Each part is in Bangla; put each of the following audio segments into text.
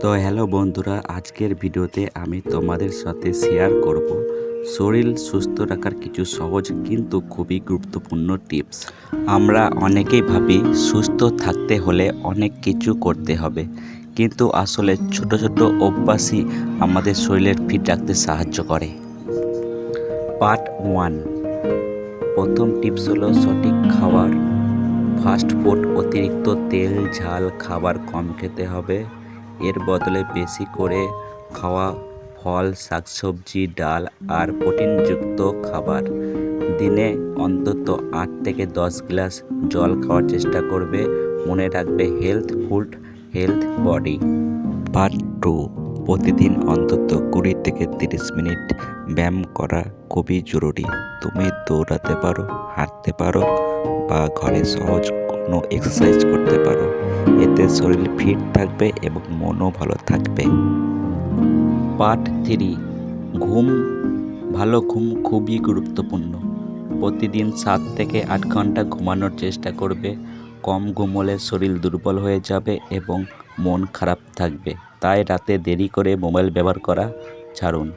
তো হ্যালো বন্ধুরা, আজকের ভিডিওতে আমি তোমাদের সাথে শেয়ার করব শরীর সুস্থ রাখার কিছু সহজ কিন্তু খুবই গুরুত্বপূর্ণ টিপস। আমরা অনেকেই ভাবি সুস্থ থাকতে হলে অনেক কিছু করতে হবে, কিন্তু আসলে ছোট ছোট অভ্যাসই আমাদের শরীরের ফিট রাখতে সাহায্য করে। পার্ট 1। প্রথম টিপস হলো সঠিক খাবার। ফাস্ট ফুড, অতিরিক্ত তেল ঝাল খাবার কম খেতে হবে। এর বদলে বেশি করে খাওয়া ফল, শাকসবজি, ডাল আর প্রোটিনযুক্ত খাবার। দিনে অন্তত 8 থেকে 10 গ্লাস জল খাওয়ার চেষ্টা করবে। মনে রাখবে, health food health body. Part 2। প্রতিদিন অন্তত 20 থেকে 30 মিনিট ব্যায়াম করা খুবই জরুরি। তুমি দৌড়াতে পারো, হাঁটতে পারো বা ঘরে সহজ কোনো এক্সারসাইজ করতে পারো। এতে শরীর ফিট থাকবে এবং মনও ভালো থাকবে। পার্ট 3। ঘুম। ভালো ঘুম খুবই গুরুত্বপূর্ণ। প্রতিদিন 7 থেকে 8 ঘন্টা ঘুমানোর চেষ্টা করবে। কম ঘুমোলে শরীর দুর্বল হয়ে যাবে এবং মন খারাপ থাকবে। তাই রাতে দেরি করে মোবাইল ব্যবহার করা ছাড়ুন।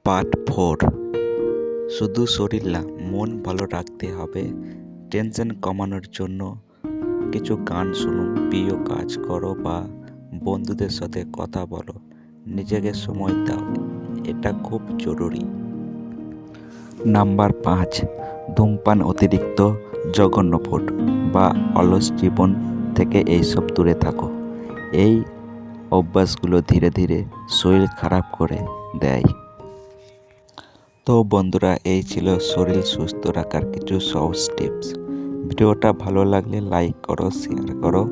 পার্ট 4। শুধু শরীর না, মন ভালো রাখতে হবে। টেনশন কমানোর জন্য কিছু গান শুনুন, প্রিয় কাজ করো বা বন্ধুদের সাথে কথা বলো। নিজেকে সময় দাও, এটা খুব জরুরি। নাম্বার 5। ধূমপান, অতিরিক্ত জঘন্য ফুড বা অলস জীবন থেকে এইসব দূরে থাকো। এই অভ্যাসগুলো ধীরে ধীরে শরীর খারাপ করে দেয়। তো বন্ধুরা, এই ছিল শরীর সুস্থ রাখার কিছু সহজ টিপস। ভিডিওটা ভালো লাগলে লাইক করো, শেয়ার করো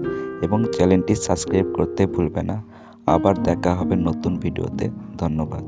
এবং চ্যানেলটি সাবস্ক্রাইব করতে ভুলবে না। আবার দেখা হবে নতুন ভিডিওতে। ধন্যবাদ।